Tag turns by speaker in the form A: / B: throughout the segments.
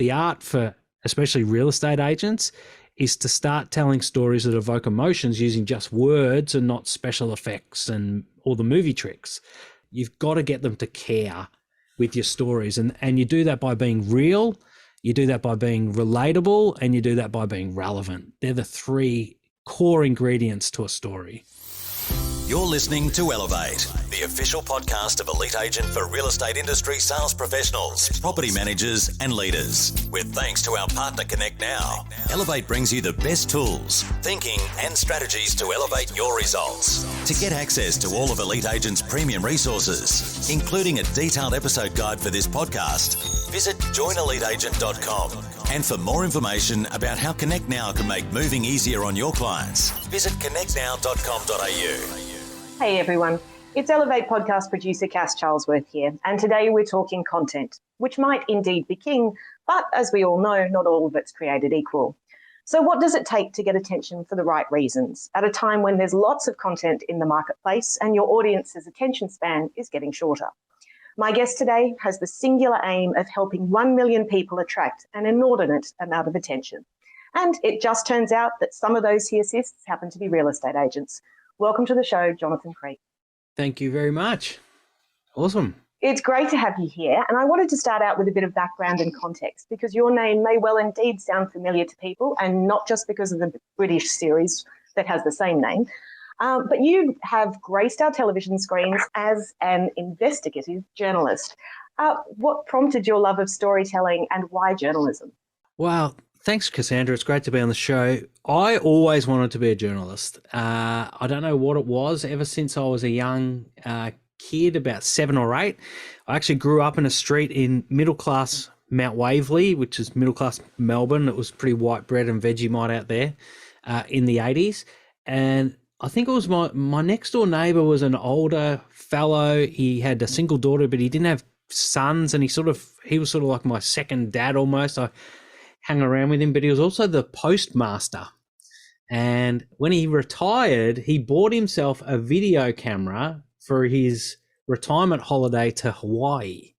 A: the art for especially real estate agents is to start telling stories that evoke emotions using just words and not special effects and all the movie tricks. You've got to get them to care with your stories. And you do that by being real, you do that by being relatable, and you do that by being relevant. They're the three core ingredients to a story.
B: You're listening to Elevate, the official podcast of Elite Agent for real estate industry sales professionals, property managers and leaders. With thanks to our partner Connect Now, Elevate brings you the best tools, thinking and strategies to elevate your results. To get access to all of Elite Agent's premium resources, including a detailed episode guide for this podcast, visit joineliteagent.com. And for more information about how Connect Now can make moving easier on your clients, visit connectnow.com.au.
C: Hey everyone, it's Elevate podcast producer Cass Charlesworth here, and today we're talking content, which might indeed be king, but as we all know, not all of it's created equal. So what does it take to get attention for the right reasons at a time when there's lots of content in the marketplace and your audience's attention span is getting shorter? My guest today has the singular aim of helping 1 million people attract an inordinate amount of attention. And it just turns out that some of those he assists happen to be real estate agents. Welcome to the show, Jonathan Creek.
A: Thank you very much. Awesome.
C: It's great to have you here. And I wanted to start out with a bit of background and context because your name may well indeed sound familiar to people, and not just because of the British series that has the same name, but you have graced our television screens as an investigative journalist. What prompted your love of storytelling and why journalism?
A: Well, thanks, Cassandra. It's great to be on the show. I always wanted to be a journalist. I don't know what it was. Ever since I was a young kid, about 7 or 8, I actually grew up in a street in middle-class Mount Waverley, which is middle-class Melbourne. It was pretty white bread and Vegemite out there in the 80s. And I think it was my next-door neighbour was an older fellow. He had a single daughter, but he didn't have sons, and he was sort of like my second dad almost. I hung around with him, but he was also the postmaster. And when he retired, he bought himself a video camera for his retirement holiday to Hawaii.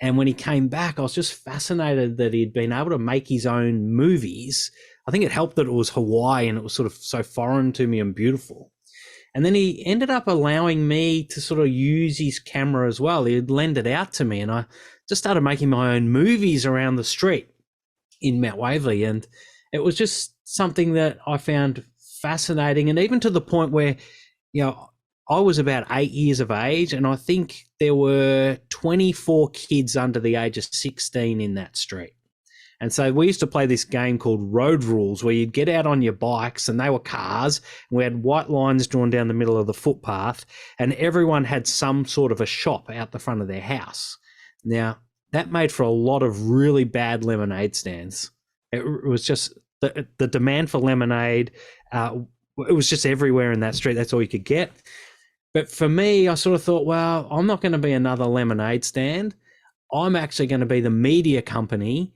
A: And when he came back, I was just fascinated that he'd been able to make his own movies. I think it helped that it was Hawaii and it was sort of so foreign to me and beautiful. And then he ended up allowing me to sort of use his camera as well. He'd lend it out to me, and I just started making my own movies around the street in Mount Waverley. And it was just something that I found fascinating. And even to the point where, I was about 8 years of age, and I think there were 24 kids under the age of 16 in that street. And so we used to play this game called Road Rules, where you'd get out on your bikes, and they were cars, and we had white lines drawn down the middle of the footpath, and everyone had some sort of a shop out the front of their house. Now, that made for a lot of really bad lemonade stands. It was just the demand for lemonade. It was just everywhere in that street. That's all you could get. But for me, I sort of thought, well, I'm not going to be another lemonade stand. I'm actually going to be the media company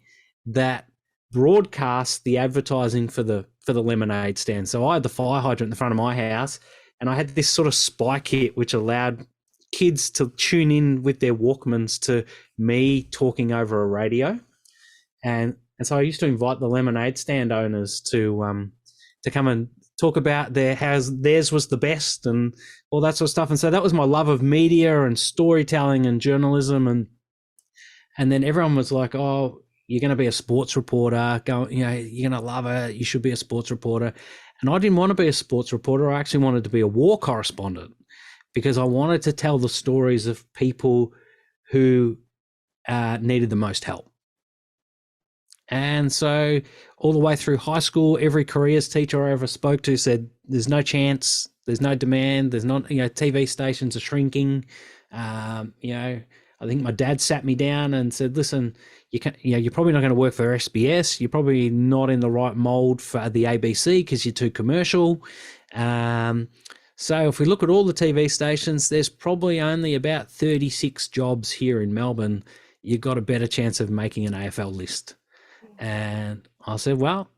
A: that broadcasts the advertising for the lemonade stand. So I had the fire hydrant in the front of my house, and I had this sort of spy kit which allowed kids to tune in with their Walkmans to me talking over a radio. And so I used to invite the lemonade stand owners to come and talk about how theirs was the best and all that sort of stuff. And so that was my love of media and storytelling and journalism. And then everyone was like, oh, you're going to be a sports reporter. You're going to love it. You should be a sports reporter. And I didn't want to be a sports reporter. I actually wanted to be a war correspondent because I wanted to tell the stories of people who needed the most help. And so all the way through high school, every careers teacher I ever spoke to said, there's no chance, there's no demand, there's not, TV stations are shrinking. I think my dad sat me down and said, listen, you're probably not going to work for SBS. You're probably not in the right mold for the ABC because you're too commercial. So if we look at all the TV stations, there's probably only about 36 jobs here in Melbourne. You've got a better chance of making an AFL list. And I said, well,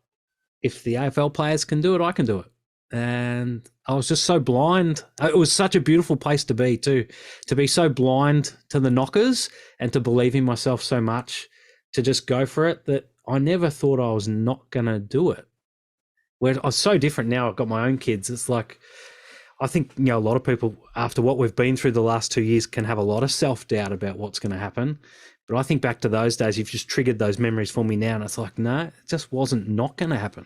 A: if the AFL players can do it, I can do it. And I was just so blind. It was such a beautiful place to be too, to be so blind to the knockers and to believe in myself so much to just go for it that I never thought I was not going to do it. Where I'm so different now, I've got my own kids. It's like, I think, a lot of people, after what we've been through the last 2 years, can have a lot of self-doubt about what's going to happen. But I think back to those days, you've just triggered those memories for me now. And it's like, no, it just wasn't not going to happen.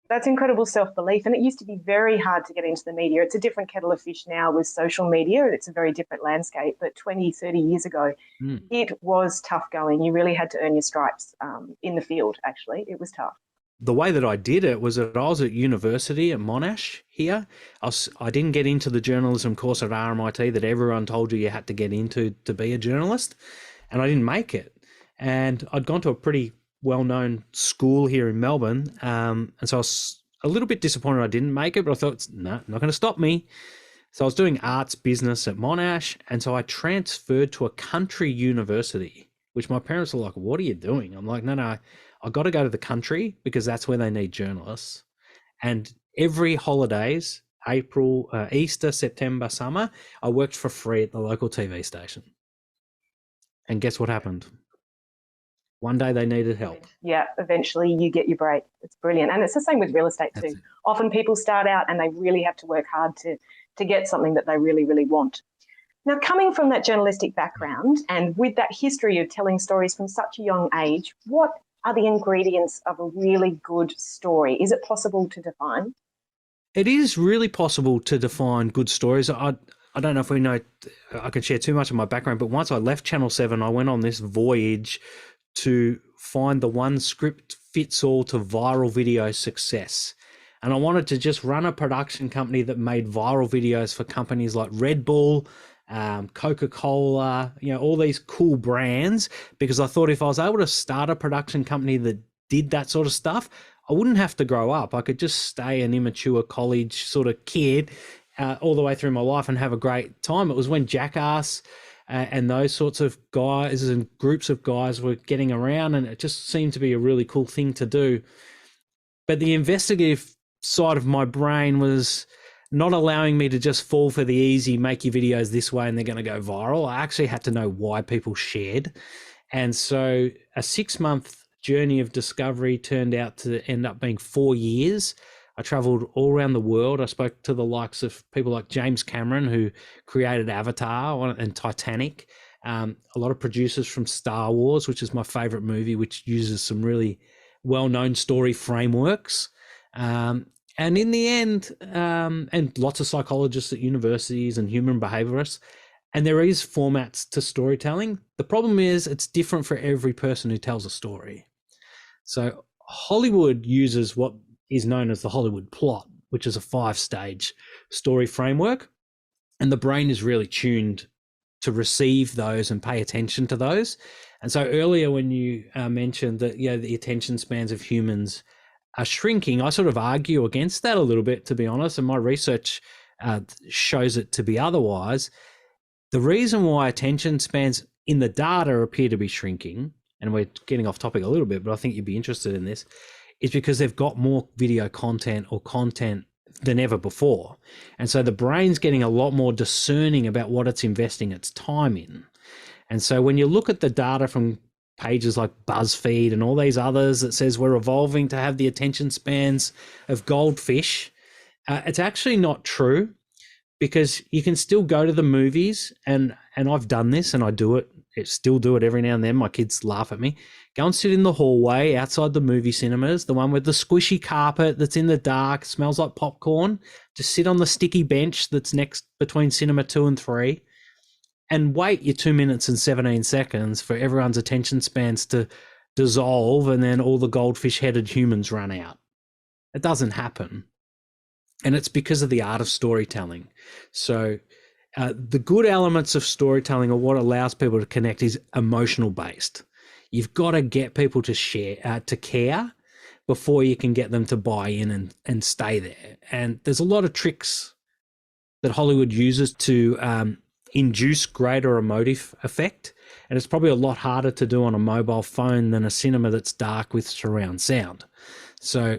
C: That's incredible self-belief. And it used to be very hard to get into the media. It's a different kettle of fish now with social media. It's a very different landscape. But 20, 30 years ago, it was tough going. You really had to earn your stripes in the field, actually. It was tough.
A: The way that I did it was that I was at university at Monash here. I didn't get into the journalism course at RMIT that everyone told you had to get into to be a journalist, and I didn't make it. And I'd gone to a pretty well-known school here in Melbourne, and so I was a little bit disappointed I didn't make it, but I thought, no, not going to stop me. So I was doing arts business at Monash, and so I transferred to a country university, which my parents were like, what are you doing? I'm like, no, I got to go to the country because that's where they need journalists. And every holidays, April, Easter, September, summer, I worked for free at the local TV station. And guess what happened? One day they needed help.
C: Yeah, eventually you get your break. It's brilliant. And it's the same with real estate too. Often people start out and they really have to work hard to get something that they really, really want. Now, coming from that journalistic background and with that history of telling stories from such a young age, what are the ingredients of a really good story? Is it possible to define?
A: It is really possible to define good stories. I don't know if we know, I can share too much of my background, but once I left Channel 7, I went on this voyage to find the one script fits all to viral video success. And I wanted to just run a production company that made viral videos for companies like Red Bull, Coca-Cola, all these cool brands, because I thought if I was able to start a production company that did that sort of stuff, I wouldn't have to grow up. I could just stay an immature college sort of kid all the way through my life and have a great time. It was when Jackass and those sorts of guys and groups of guys were getting around, and it just seemed to be a really cool thing to do. But the investigative side of my brain was not allowing me to just fall for the easy, make your videos this way and they're going to go viral. I actually had to know why people shared. And so a 6-month journey of discovery turned out to end up being 4 years. I traveled all around the world. I spoke to the likes of people like James Cameron, who created Avatar and Titanic. A lot of producers from Star Wars, which is my favorite movie, which uses some really well-known story frameworks. And in the end, and lots of psychologists at universities and human behaviorists, and there is formats to storytelling. The problem is it's different for every person who tells a story. So Hollywood uses what is known as the Hollywood plot, which is a 5-stage story framework. And the brain is really tuned to receive those and pay attention to those. And so earlier when you mentioned that, the attention spans of humans are shrinking, I sort of argue against that a little bit, to be honest, and my research shows it to be otherwise. The reason why attention spans in the data appear to be shrinking, and we're getting off topic a little bit, but I think you'd be interested in this, is because they've got more video content or content than ever before. And so the brain's getting a lot more discerning about what it's investing its time in. And so when you look at the data from pages like BuzzFeed and all these others that says we're evolving to have the attention spans of goldfish, it's actually not true, because you can still go to the movies, and I've done this and I still do it every now and then. My kids laugh at me. Go and sit in the hallway outside the movie cinemas, the one with the squishy carpet that's in the dark, smells like popcorn. Just sit on the sticky bench that's next between cinema 2 and 3 and wait your 2 minutes and 17 seconds for everyone's attention spans to dissolve and then all the goldfish-headed humans run out. It doesn't happen. And it's because of the art of storytelling. So the good elements of storytelling are what allows people to connect is emotional based. You've got to get people to share, to care before you can get them to buy in and stay there. And there's a lot of tricks that Hollywood uses to induce greater emotive effect. And it's probably a lot harder to do on a mobile phone than a cinema that's dark with surround sound. So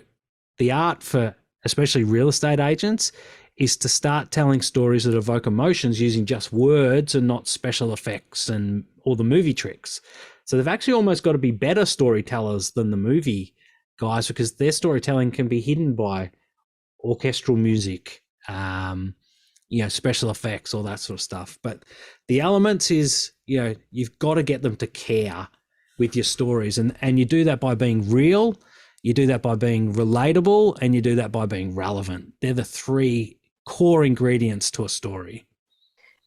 A: the art for especially real estate agents is to start telling stories that evoke emotions using just words and not special effects and all the movie tricks. So they've actually almost got to be better storytellers than the movie guys, because their storytelling can be hidden by orchestral music, special effects, all that sort of stuff. But the elements is, you've got to get them to care with your stories. And you do that by being real, you do that by being relatable, and you do that by being relevant. They're the three core ingredients to a story.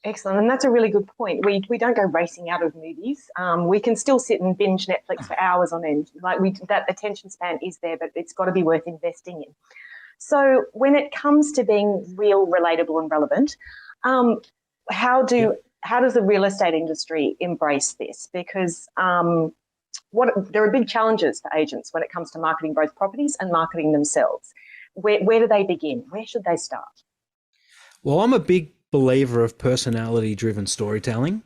C: Excellent. And that's a really good point. We don't go racing out of movies. We can still sit and binge Netflix for hours on end. That attention span is there, but it's got to be worth investing in. So when it comes to being real, relatable and relevant, how does the real estate industry embrace this? Because there are big challenges for agents when it comes to marketing both properties and marketing themselves. Where do they begin? Where should they start?
A: Well, I'm a big believer of personality-driven storytelling,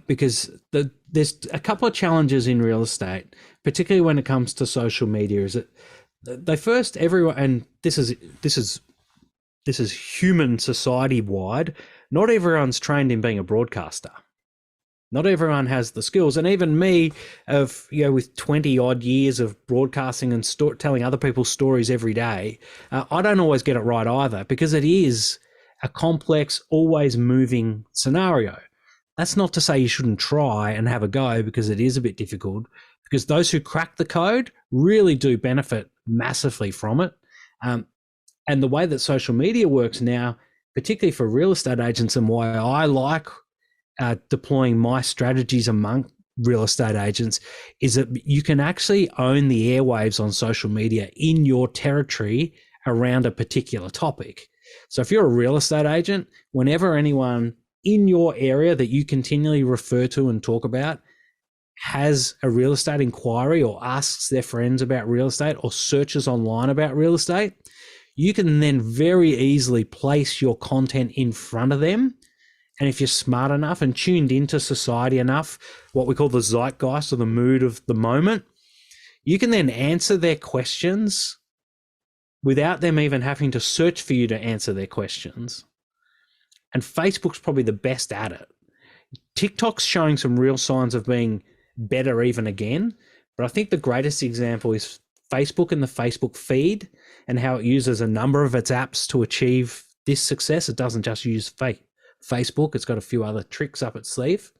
A: because there's a couple of challenges in real estate, particularly when it comes to social media. Is that everyone, and this is human society wide. Not everyone's trained in being a broadcaster. Not everyone has the skills, and even me, with 20 odd years of broadcasting and telling other people's stories every day, I don't always get it right either, because it is a complex, always moving scenario. That's not to say you shouldn't try and have a go, because it is a bit difficult, because those who crack the code really do benefit massively from it. And the way that social media works now, particularly for real estate agents, and why I like deploying my strategies among real estate agents, is that you can actually own the airwaves on social media in your territory around a particular topic. So if you're a real estate agent, whenever anyone in your area that you continually refer to and talk about has a real estate inquiry, or asks their friends about real estate, or searches online about real estate, you can then very easily place your content in front of them. And if you're smart enough and tuned into society enough, what we call the zeitgeist, or the mood of the moment, you can then answer their questions without them even having to search for you to answer their questions. And Facebook's probably the best at it. TikTok's showing some real signs of being better even again, but I think the greatest example is Facebook and the Facebook feed, and how it uses a number of its apps to achieve this success. It doesn't just use Facebook, it's got a few other tricks up its sleeve.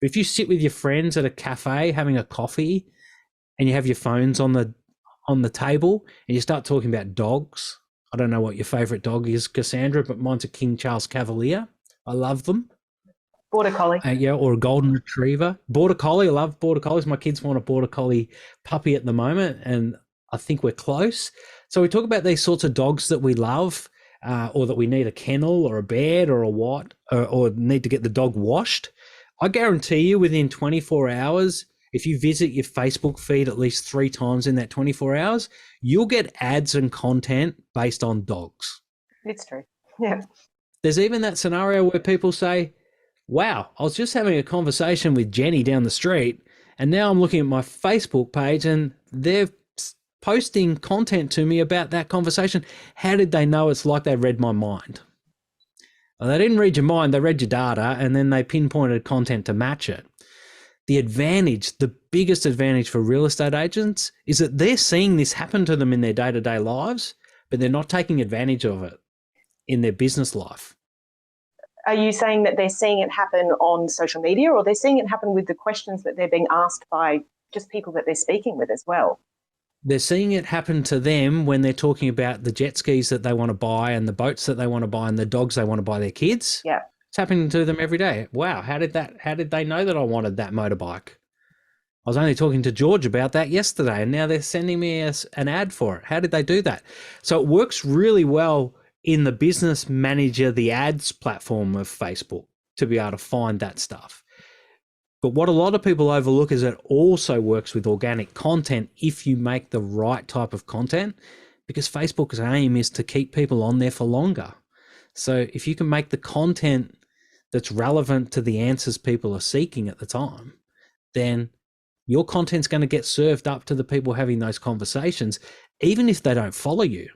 A: But if you sit with your friends at a cafe having a coffee, and you have your phones on the table, and you start talking about dogs. I don't know what your favorite dog is, Cassandra, but mine's a King Charles Cavalier. I love them.
C: Border Collie.
A: Or a Golden Retriever. Border Collie, I love Border Collies. My kids want a Border Collie puppy at the moment, and I think we're close. So we talk about these sorts of dogs that we love, or that we need a kennel or a bed or a what, or need to get the dog washed. I guarantee you within 24 hours, if you visit your Facebook feed at least 3 times in that 24 hours, you'll get ads and content based on dogs.
C: It's true. Yeah.
A: There's even that scenario where people say, wow, I was just having a conversation with Jenny down the street, and now I'm looking at my Facebook page and they're posting content to me about that conversation. How did they know? It's like they read my mind. Well, they didn't read your mind, they read your data, and then they pinpointed content to match it. The biggest advantage for real estate agents is that they're seeing this happen to them in their day-to-day lives, but they're not taking advantage of it in their business life.
C: Are you saying that they're seeing it happen on social media, or they're seeing it happen with the questions that they're being asked by just people that they're speaking with as well?
A: They're seeing it happen to them when they're talking about the jet skis that they want to buy, and the boats that they want to buy, and the dogs they want to buy their kids.
C: Yeah.
A: It's happening to them every day. Wow, how did they know that I wanted that motorbike? I was only talking to George about that yesterday, and now they're sending me an ad for it. How did they do that? So it works really well in the business manager, the ads platform of Facebook, to be able to find that stuff. But what a lot of people overlook is it also works with organic content if you make the right type of content, because Facebook's aim is to keep people on there for longer. So if you can make the content that's relevant to the answers people are seeking at the time, then your content's going to get served up to the people having those conversations, even if they don't follow you.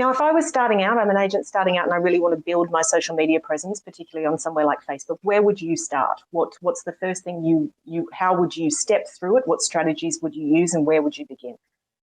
C: Now, if I was starting out, I'm an agent starting out and I really want to build my social media presence, particularly on somewhere like Facebook, where would you start? What's the first thing how would you step through it? What strategies would you use and where would you begin?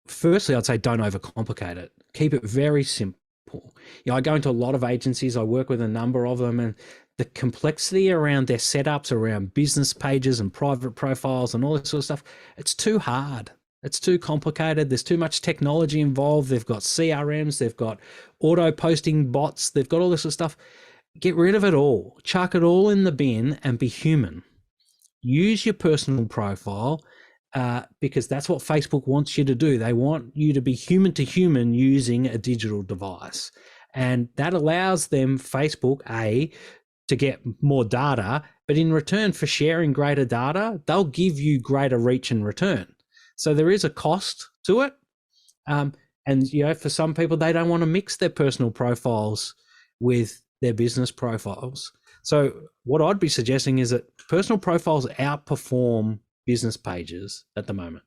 A: Firstly, I'd say don't overcomplicate it. Keep it very simple. I go into a lot of agencies. I work with a number of them, and the complexity around their setups, around business pages and private profiles and all this sort of stuff, it's too hard. It's too complicated. There's too much technology involved. They've got CRMs. They've got auto posting bots. They've got all this sort of stuff. Get rid of it all. Chuck it all in the bin and be human. Use your personal profile because that's what Facebook wants you to do. They want you to be human to human using a digital device. And that allows them, Facebook, to get more data, but in return for sharing greater data, they'll give you greater reach in return. So there is a cost to it. And, for some people, they don't want to mix their personal profiles with their business profiles. So what I'd be suggesting is that personal profiles outperform business pages at the moment,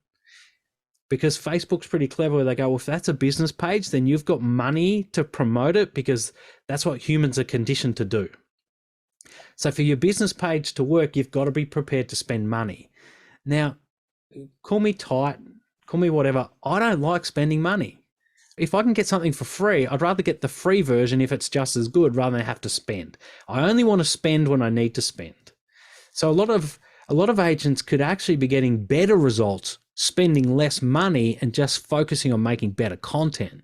A: because Facebook's pretty clever where they go, well, if that's a business page, then you've got money to promote it because that's what humans are conditioned to do. So for your business page to work, you've got to be prepared to spend money. Now, call me tight, call me whatever. I don't like spending money. If I can get something for free, I'd rather get the free version if it's just as good rather than have to spend. I only want to spend when I need to spend. So a lot of agents could actually be getting better results spending less money and just focusing on making better content.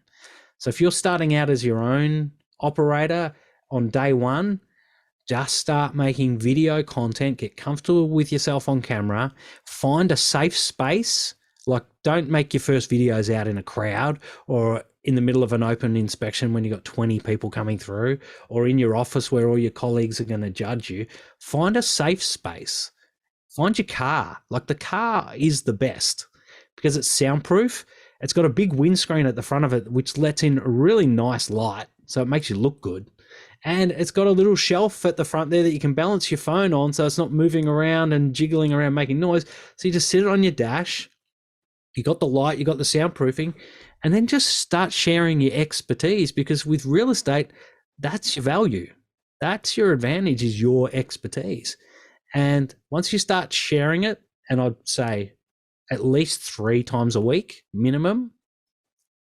A: So if you're starting out as your own operator on day one, just start making video content, get comfortable with yourself on camera, find a safe space. Like, don't make your first videos out in a crowd or in the middle of an open inspection when you've got 20 people coming through, or in your office where all your colleagues are going to judge you. Find a safe space. Find your car. Like, the car is the best because it's soundproof. It's got a big windscreen at the front of it, which lets in a really nice light. So it makes you look good. And it's got a little shelf at the front there that you can balance your phone on so it's not moving around and jiggling around making noise. So you just sit it on your dash. You got the light, you got the soundproofing, and then just start sharing your expertise, because with real estate, that's your value. That's your advantage, is your expertise. And once you start sharing it, and I'd say at least 3 times a week minimum,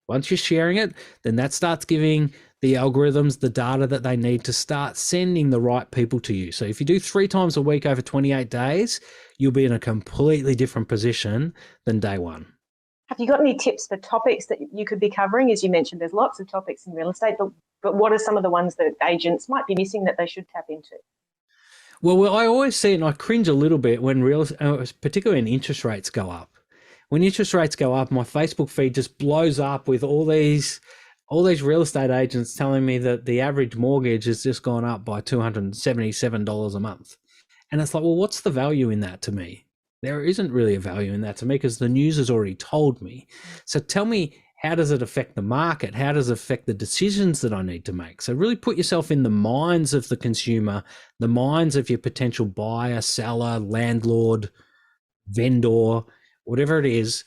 A: once you're sharing it, then that starts giving the algorithms the data that they need to start sending the right people to you. So if you do 3 times a week over 28 days, you'll be in a completely different position than day one.
C: Have you got any tips for topics that you could be covering? As you mentioned, there's lots of topics in real estate, but what are some of the ones that agents might be missing that they should tap into?
A: Well, I always see it, and I cringe a little bit when particularly when interest rates go up. When interest rates go up, my Facebook feed just blows up with all these real estate agents telling me that the average mortgage has just gone up by $277 a month. And it's like, well, what's the value in that to me? There isn't really a value in that to me because the news has already told me. So tell me, how does it affect the market? How does it affect the decisions that I need to make? So really put yourself in the minds of the consumer, the minds of your potential buyer, seller, landlord, vendor, whatever it is.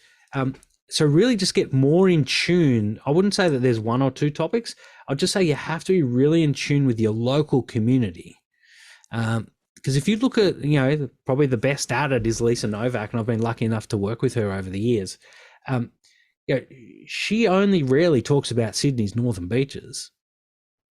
A: So really just get more in tune. I wouldn't say that there's 1 or 2 topics. I'd just say you have to be really in tune with your local community. Because if you look at, probably the best at it is Lisa Novak, and I've been lucky enough to work with her over the years. She only rarely talks about Sydney's northern beaches.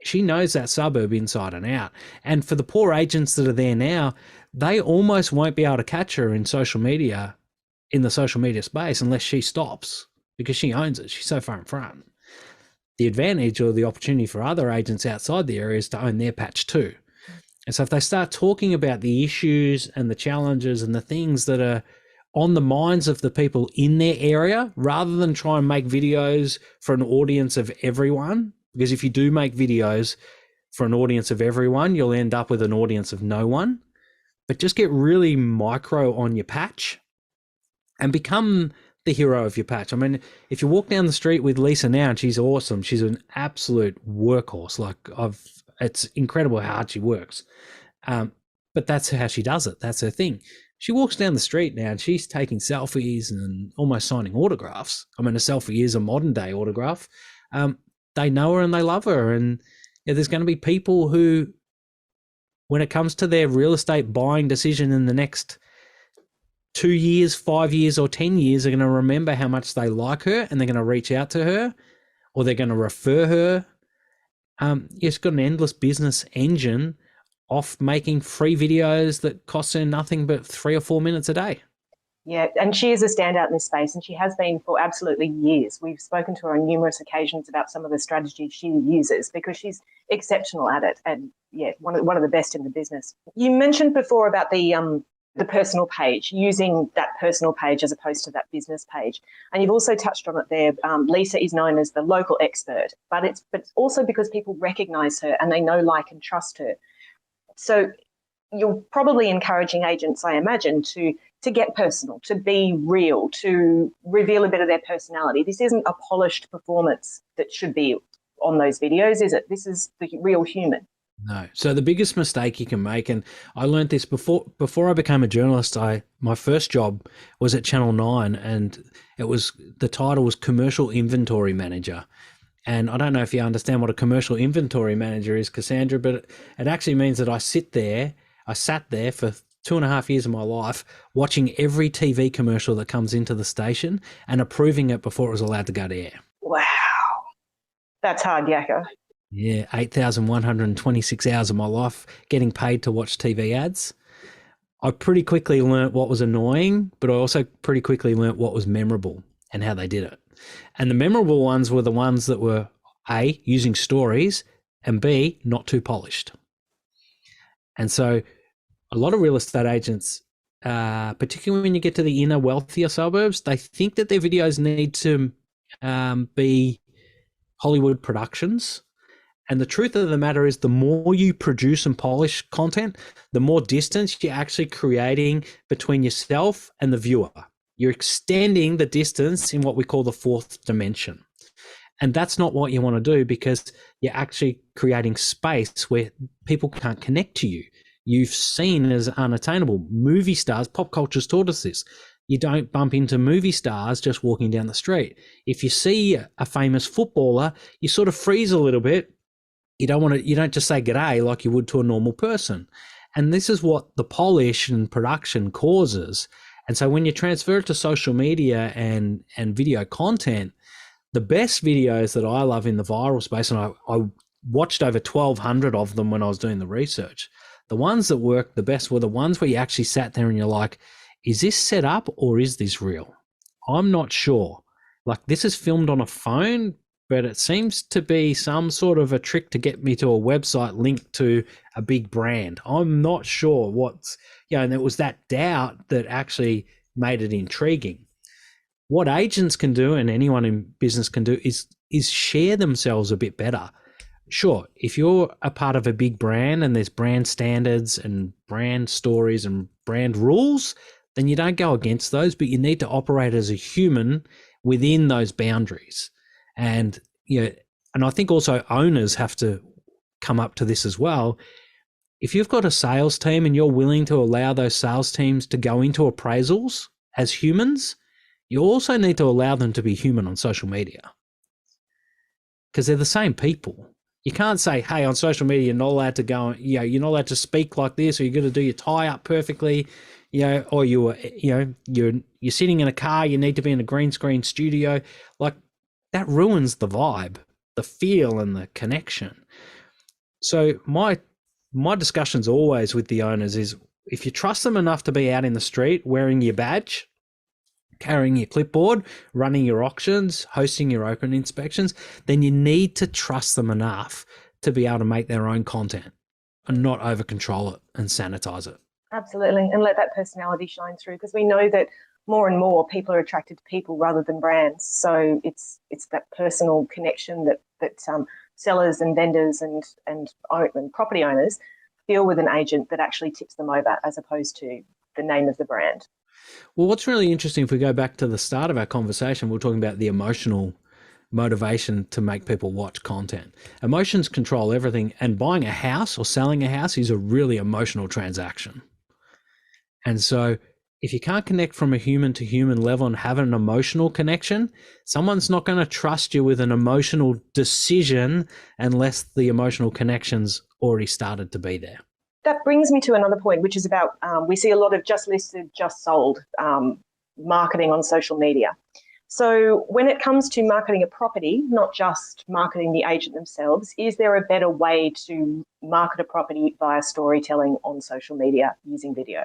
A: She knows that suburb inside and out. And for the poor agents that are there now, they almost won't be able to catch her in the social media space unless she stops, because she owns it. She's so far in front. The advantage or the opportunity for other agents outside the area is to own their patch too. And so if they start talking about the issues and the challenges and the things that are on the minds of the people in their area, rather than try and make videos for an audience of everyone, because if you do make videos for an audience of everyone, you'll end up with an audience of no one. But just get really micro on your patch and become the hero of your patch. I mean, if you walk down the street with Lisa now, and she's awesome, she's an absolute workhorse. It's incredible how hard she works. But that's how she does it. That's her thing. She walks down the street now and she's taking selfies and almost signing autographs. I mean, a selfie is a modern day autograph. they know her and they love her. And there's going to be people who, when it comes to their real estate buying decision in the next 2 years, 5 years, or 10 years, are going to remember how much they like her, and they're going to reach out to her, or they're going to refer her. It's got an endless business engine off making free videos that cost her nothing but 3 or 4 minutes a day.
C: Yeah, and she is a standout in this space, and she has been for absolutely years. We've spoken to her on numerous occasions about some of the strategies she uses because she's exceptional at it, and yeah, one of the best in the business. You mentioned before about the personal page, using that personal page as opposed to that business page, and you've also touched on it there. Lisa is known as the local expert, but it's also because people recognise her and they know, like, and trust her. So you're probably encouraging agents, I imagine, to get personal, to be real, to reveal a bit of their personality. This isn't a polished performance that should be on those videos, is it? This is the real human.
A: No. So the biggest mistake you can make, and I learned this before I became a journalist, my first job was at Channel 9, and the title was Commercial Inventory Manager. And I don't know if you understand what a commercial inventory manager is, Cassandra, but it actually means that I sat there for 2.5 years of my life watching every TV commercial that comes into the station and approving it before it was allowed to go to air.
C: Wow. That's hard, yakka.
A: Yeah, 8,126 hours of my life getting paid to watch TV ads. I pretty quickly learnt what was annoying, but I also pretty quickly learnt what was memorable and how they did it. And the memorable ones were the ones that were A, using stories, and B, not too polished. And so a lot of real estate agents, particularly when you get to the inner wealthier suburbs, they think that their videos need to be Hollywood productions. And the truth of the matter is, the more you produce and polish content, the more distance you're actually creating between yourself and the viewer. You're extending the distance in what we call the fourth dimension. And that's not what you want to do, because you're actually creating space where people can't connect to you. You've seen as unattainable. Movie stars, pop culture's taught us this. You don't bump into movie stars just walking down the street. If you see a famous footballer, you sort of freeze a little bit. You don't just say g'day like you would to a normal person. And this is what the polish and production causes. And so when you transfer it to social media and video content, the best videos that I love in the viral space, and I watched over 1,200 of them when I was doing the research, the ones that worked the best were the ones where you actually sat there and you're like, is this set up or is this real? I'm not sure. Like, this is filmed on a phone, but it seems to be some sort of a trick to get me to a website linked to a big brand. I'm not sure and it was that doubt that actually made it intriguing. What agents can do, and anyone in business can do, is share themselves a bit better. Sure, if you're a part of a big brand and there's brand standards and brand stories and brand rules, then you don't go against those, but you need to operate as a human within those boundaries. And and I think also owners have to come up to this as well. If you've got a sales team and you're willing to allow those sales teams to go into appraisals as humans, you also need to allow them to be human on social media, because they're the same people. You can't say, hey, on social media, you're not allowed to go, you're not allowed to speak like this, or you're going to do your tie up perfectly, or you're sitting in a car, you need to be in a green screen studio. Like, that ruins the vibe, the feel, and the connection. So my discussions always with the owners is, if you trust them enough to be out in the street wearing your badge, carrying your clipboard, running your auctions, hosting your open inspections, then you need to trust them enough to be able to make their own content and not over control it and sanitize it.
C: Absolutely, and let that personality shine through, because we know that more and more people are attracted to people rather than brands. So it's that personal connection that sellers and vendors and property owners feel with an agent that actually tips them over, as opposed to the name of the brand.
A: Well, what's really interesting, if we go back to the start of our conversation, we're talking about the emotional motivation to make people watch content. Emotions control everything, and buying a house or selling a house is a really emotional transaction. And so if you can't connect from a human to human level and have an emotional connection, someone's not going to trust you with an emotional decision unless the emotional connection's already started to be there.
C: That brings me to another point, which is about we see a lot of just listed, just sold marketing on social media. So when it comes to marketing a property, not just marketing the agent themselves, is there a better way to market a property via storytelling on social media using video?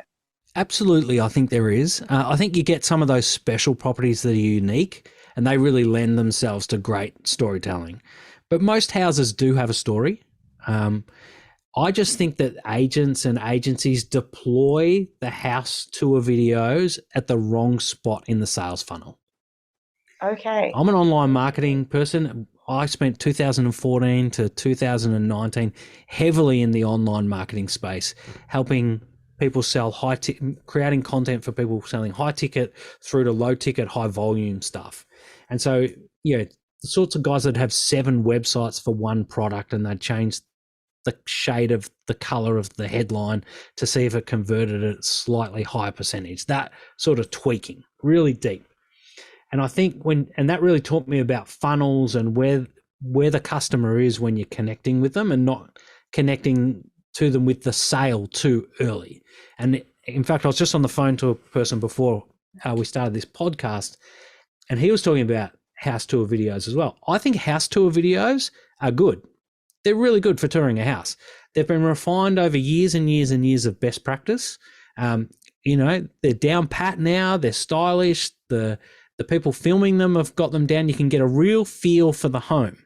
A: Absolutely, I think there is. I think you get some of those special properties that are unique and they really lend themselves to great storytelling. But most houses do have a story. I just think that agents and agencies deploy the house tour videos at the wrong spot in the sales funnel.
C: Okay.
A: I'm an online marketing person. I spent 2014 to 2019 heavily in the online marketing space, helping people sell creating content for people selling high ticket through to low ticket, high volume stuff. And so, the sorts of guys that have 7 websites for one product and they'd change the shade of the color of the headline to see if it converted at a slightly higher percentage, that sort of tweaking, really deep. And I think and that really taught me about funnels and where the customer is when you're connecting with them and not connecting to them with the sale too early. And in fact, I was just on the phone to a person before we started this podcast, and he was talking about house tour videos as well. I think house tour videos are good. They're really good for touring a house. They've been refined over years and years and years of best practice. They're down pat now. They're stylish. The people filming them have got them down. You can get a real feel for the home.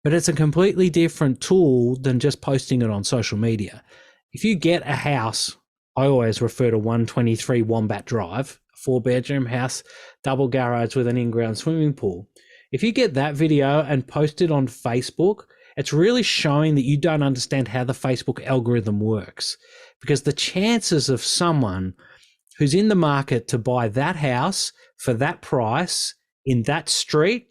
A: But it's a completely different tool than just posting it on social media. If you get a house, I always refer to 123 Wombat Drive, a 4-bedroom house, double garage with an in-ground swimming pool. If you get that video and post it on Facebook, it's really showing that you don't understand how the Facebook algorithm works, because the chances of someone who's in the market to buy that house for that price in that street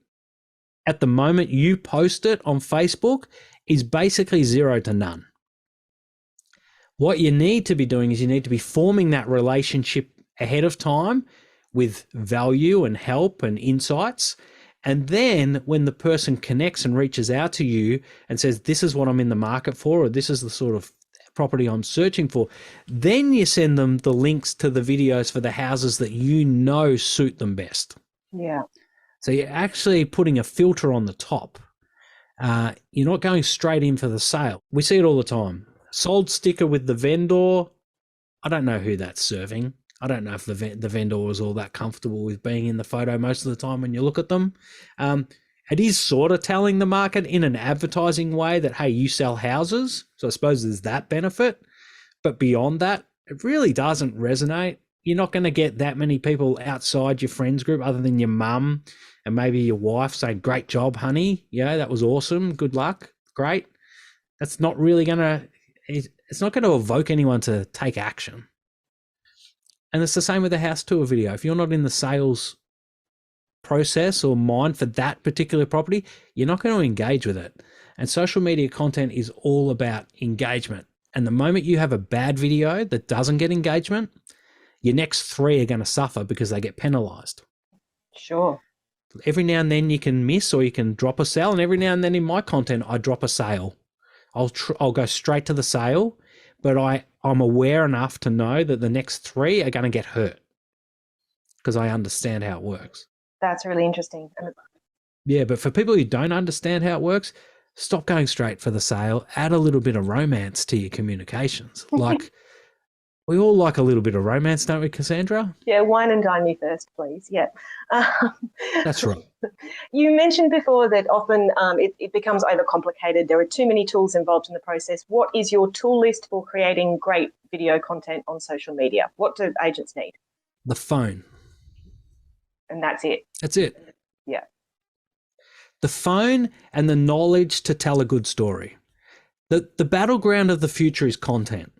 A: at the moment you post it on Facebook is basically 0 to none. What you need to be doing is you need to be forming that relationship ahead of time with value and help and insights. And then when the person connects and reaches out to you and says, this is what I'm in the market for, or this is the sort of property I'm searching for, then you send them the links to the videos for the houses that suit them best.
C: Yeah.
A: So you're actually putting a filter on the top. You're not going straight in for the sale. We see it all the time. Sold sticker with the vendor. I don't know who that's serving. I don't know if the vendor is all that comfortable with being in the photo most of the time when you look at them. It is sort of telling the market in an advertising way that, hey, you sell houses. So I suppose there's that benefit. But beyond that, it really doesn't resonate. You're not going to get that many people outside your friends group other than your mum and maybe your wife saying, great job, honey. Yeah, that was awesome. Good luck. Great. That's not really it's not going to evoke anyone to take action. And it's the same with the house tour video. If you're not in the sales process or mind for that particular property, you're not going to engage with it. And social media content is all about engagement. And the moment you have a bad video that doesn't get engagement, your next 3 are going to suffer because they get penalized.
C: Sure.
A: Every now and then you can miss or you can drop a sale. And every now and then in my content, I drop a sale. I'll go straight to the sale, but I'm aware enough to know that the next 3 are going to get hurt because I understand how it works.
C: That's really interesting.
A: Yeah, but for people who don't understand how it works, stop going straight for the sale. Add a little bit of romance to your communications. Like, we all like a little bit of romance, don't we, Cassandra?
C: Yeah, wine and dine me first, please. Yeah.
A: That's right.
C: You mentioned before that often it becomes overcomplicated. There are too many tools involved in the process. What is your tool list for creating great video content on social media? What do agents need?
A: The phone.
C: And that's it.
A: That's it.
C: Yeah.
A: The phone and the knowledge to tell a good story. The battleground of the future is content.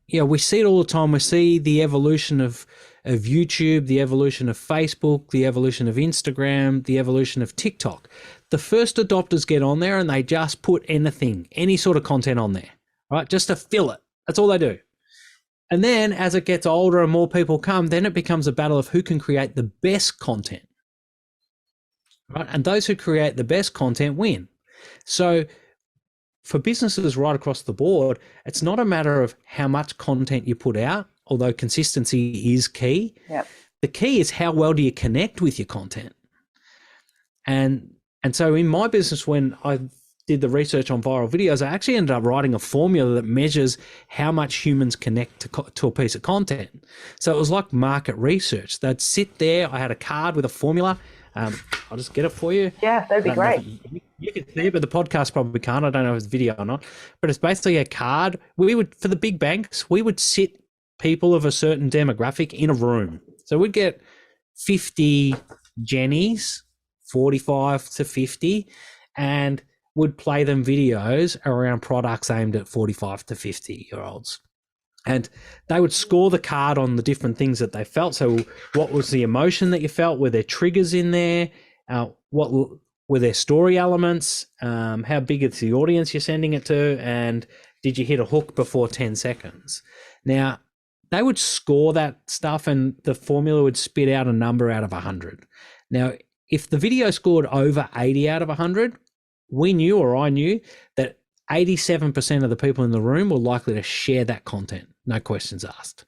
A: We see it all the time. We see the evolution of YouTube, the evolution of Facebook, the evolution of Instagram, the evolution of TikTok. The first adopters get on there and they just put any sort of content on there, right? Just to fill it. That's all they do. And then as it gets older and more people come, then it becomes a battle of who can create the best content. Right? And those who create the best content win. So for businesses right across the board, it's not a matter of how much content you put out, although consistency is key.
C: Yep.
A: The key is how well do you connect with your content. And so in my business, when I did the research on viral videos, I actually ended up writing a formula that measures how much humans connect to a piece of content. So it was like market research. They'd sit there. I had a card with a formula. I'll just get it for you.
C: Yeah, that'd be great.
A: You can see it, but the podcast probably can't. I don't know if it's video or not. But it's basically a card. We would, for the big banks, we would sit people of a certain demographic in a room. So we'd get 50 Jennies, 45 to 50, and would play them videos around products aimed at 45 to 50-year-olds. And they would score the card on the different things that they felt. So what was the emotion that you felt? Were there triggers in there? What were there story elements? How big is the audience you're sending it to? And did you hit a hook before 10 seconds? Now, they would score that stuff and the formula would spit out a number out of 100. Now, if the video scored over 80 out of 100, we knew, or I knew, that 87% of the people in the room were likely to share that content, no questions asked.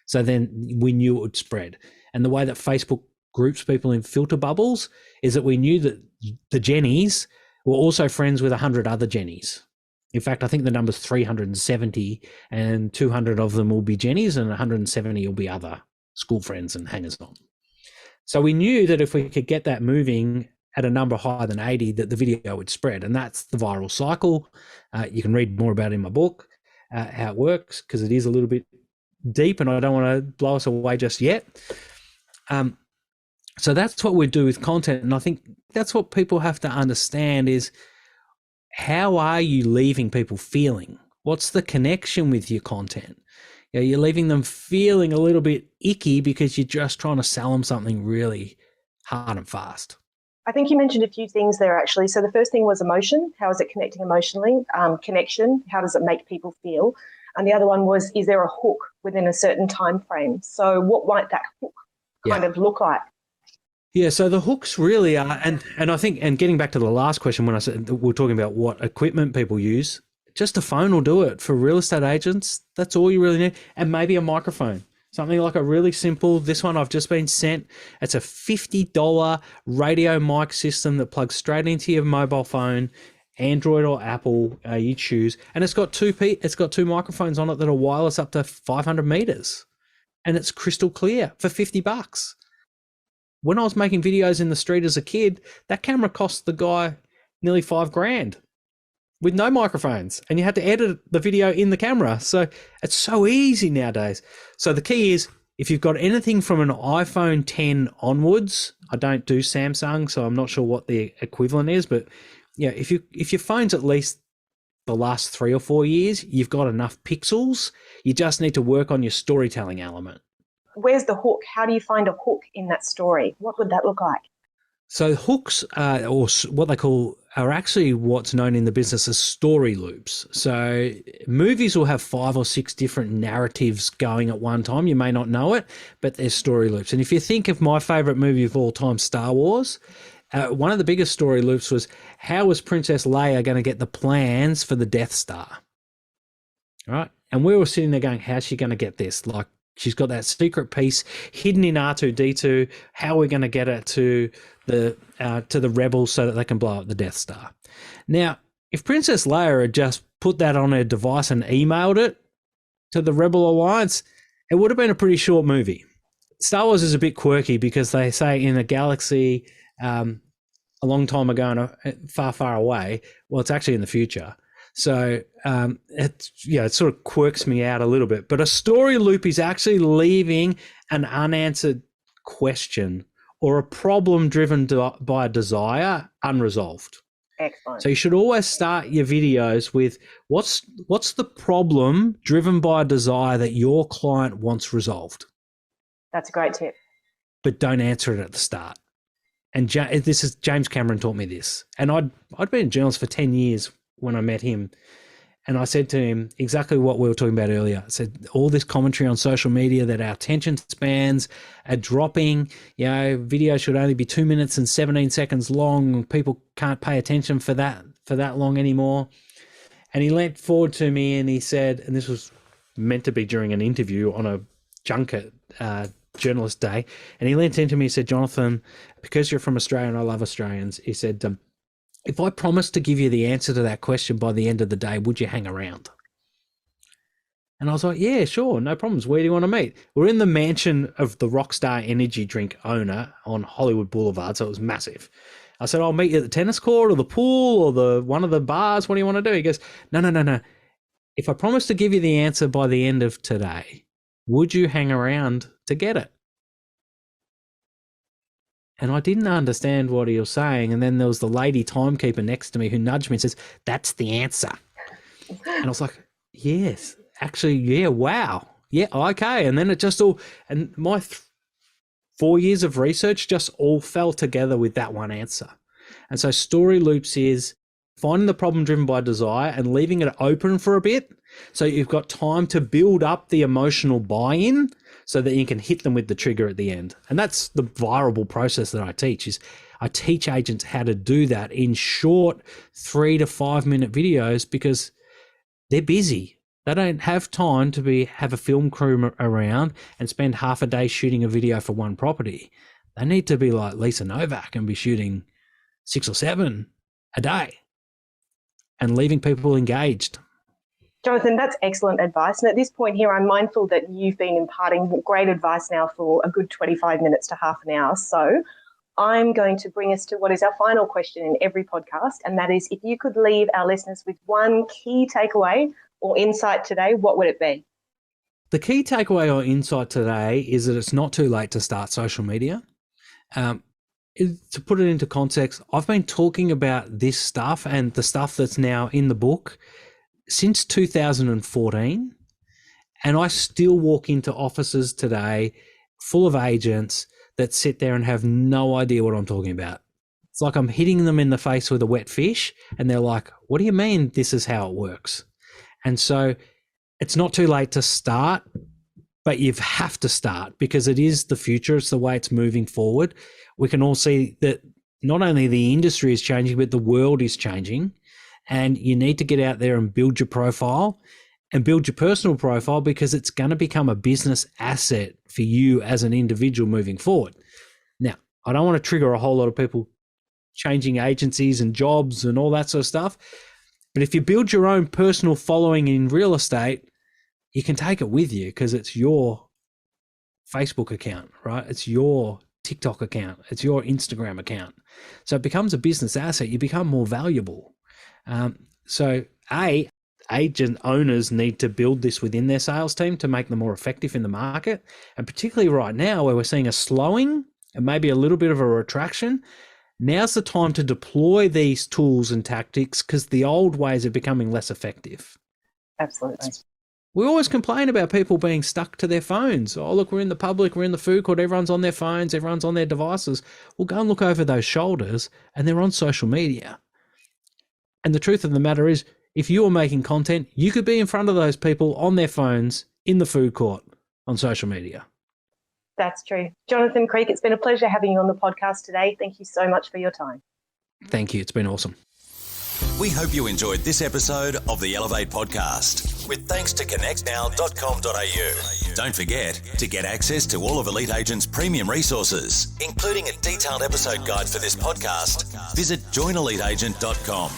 A: So then we knew it would spread. And the way that Facebook groups people in filter bubbles is that we knew that the Jennies were also friends with 100 other Jennies. In fact, I think the number's 370, and 200 of them will be Jennies and 170 will be other school friends and hangers-on. So we knew that if we could get that moving at a number higher than 80, that the video would spread. And that's the viral cycle. You can read more about it in my book, how it works, because it is a little bit deep and I don't want to blow us away just yet. So that's what we do with content. And I think that's what people have to understand is, how are you leaving people feeling? What's the connection with your content? You know, you're leaving them feeling a little bit icky because you're just trying to sell them something really hard and fast.
C: I think you mentioned a few things there, actually. So the first thing was emotion. How is it connecting emotionally? Connection. How does it make people feel? And the other one was, is there a hook within a certain time frame? So what might that hook kind of look like?
A: Yeah, so the hooks really are, and I think, and getting back to the last question when I said we're talking about what equipment people use, just a phone will do it. For real estate agents, that's all you really need. And maybe a microphone. Something like a really simple, this one I've just been sent. It's a $50 radio mic system that plugs straight into your mobile phone, Android or Apple, you choose. And it's got two microphones on it that are wireless up to 500 meters. And it's crystal clear for $50. When I was making videos in the street as a kid, that camera cost the guy nearly $5,000 with no microphones, and you had to edit the video in the camera. So it's so easy nowadays. So the key is, if you've got anything from an iPhone 10 onwards, I don't do Samsung, so I'm not sure what the equivalent is, but yeah, if your phone's at least the last 3 or 4 years, you've got enough pixels. You just need to work on your storytelling element.
C: Where's the hook? How do you find a hook in that story? What would that look like?
A: So hooks, or what they call, are actually what's known in the business as story loops. So movies will have 5 or 6 different narratives going at one time. You may not know it, but there's story loops. And if you think of my favorite movie of all time, Star Wars, one of the biggest story loops was, how was Princess Leia going to get the plans for the Death Star? All right. And we were sitting there going, how's she going to get this? Like, she's got that secret piece hidden in R2-D2. How are we going to get it to the rebels so that they can blow up the Death Star? Now, if Princess Leia had just put that on her device and emailed it to the Rebel Alliance, it would have been a pretty short movie. Star Wars is a bit quirky because they say in a galaxy a long time ago and far, far away. Well, it's actually in the future. So it sort of quirks me out a little bit. But a story loop is actually leaving an unanswered question or a problem driven by a desire unresolved.
C: Excellent.
A: So you should always start your videos with, what's the problem driven by a desire that your client wants resolved?
C: That's a great tip.
A: But don't answer it at the start. And James Cameron taught me this. And I'd been a journalist for 10 years when I met him. And I said to him exactly what we were talking about earlier. I said, all this commentary on social media that our attention spans are dropping, video should only be 2 minutes and 17 seconds long. People can't pay attention for that long anymore. And he leant forward to me and he said, and this was meant to be during an interview on a junket, journalist day. And he leant into me and said, Jonathan, because you're from Australia and I love Australians, he said, if I promised to give you the answer to that question by the end of the day, would you hang around? And I was like, yeah, sure, no problems. Where do you want to meet? We're in the mansion of the Rockstar energy drink owner on Hollywood Boulevard, so it was massive. I said, I'll meet you at the tennis court or the pool or one of the bars. What do you want to do? He goes, no. If I promise to give you the answer by the end of today, would you hang around to get it? And I didn't understand what he was saying. And then there was the lady timekeeper next to me who nudged me and says, that's the answer. And I was like, yes, actually, yeah, wow. Yeah, okay. And then it just all, and my 4 years of research just all fell together with that one answer. And so story loops is finding the problem driven by desire and leaving it open for a bit. So you've got time to build up the emotional buy-in so that you can hit them with the trigger at the end. And that's the Virable process that I teach. I teach agents how to do that in short 3 to 5 minute videos because they're busy. They don't have time to have a film crew around and spend half a day shooting a video for one property. They need to be like Lisa Novak and be shooting 6 or 7 a day and leaving people engaged.
C: Jonathan, that's excellent advice. And at this point here, I'm mindful that you've been imparting great advice now for a good 25 minutes to half an hour. So I'm going to bring us to what is our final question in every podcast. And that is, if you could leave our listeners with one key takeaway or insight today, what would it be?
A: The key takeaway or insight today is that it's not too late to start social media. To put it into context, I've been talking about this stuff and the stuff that's now in the book since 2014, and I still walk into offices today full of agents that sit there and have no idea what I'm talking about. It's like I'm hitting them in the face with a wet fish and they're like, what do you mean this is how it works? And so it's not too late to start, but you have to start because it is the future. It's the way it's moving forward. We can all see that not only the industry is changing, but the world is changing. And you need to get out there and build your profile and build your personal profile because it's going to become a business asset for you as an individual moving forward. Now, I don't want to trigger a whole lot of people changing agencies and jobs and all that sort of stuff. But if you build your own personal following in real estate, you can take it with you because it's your Facebook account, right? It's your TikTok account. It's your Instagram account. So it becomes a business asset. You become more valuable. So agent owners need to build this within their sales team to make them more effective in the market. And particularly right now where we're seeing a slowing and maybe a little bit of a retraction, now's the time to deploy these tools and tactics because the old ways are becoming less effective.
C: Absolutely.
A: We always complain about people being stuck to their phones. Oh, look, we're in the public, we're in the food court, everyone's on their phones, everyone's on their devices. Well, go and look over those shoulders and they're on social media. And the truth of the matter is, if you were making content, you could be in front of those people on their phones in the food court on social media.
C: That's true. Jonathan Creek, it's been a pleasure having you on the podcast today. Thank you so much for your time.
A: Thank you. It's been awesome.
B: We hope you enjoyed this episode of the Elevate podcast with thanks to connectnow.com.au. Don't forget to get access to all of Elite Agent's premium resources, including a detailed episode guide for this podcast. Visit joineliteagent.com.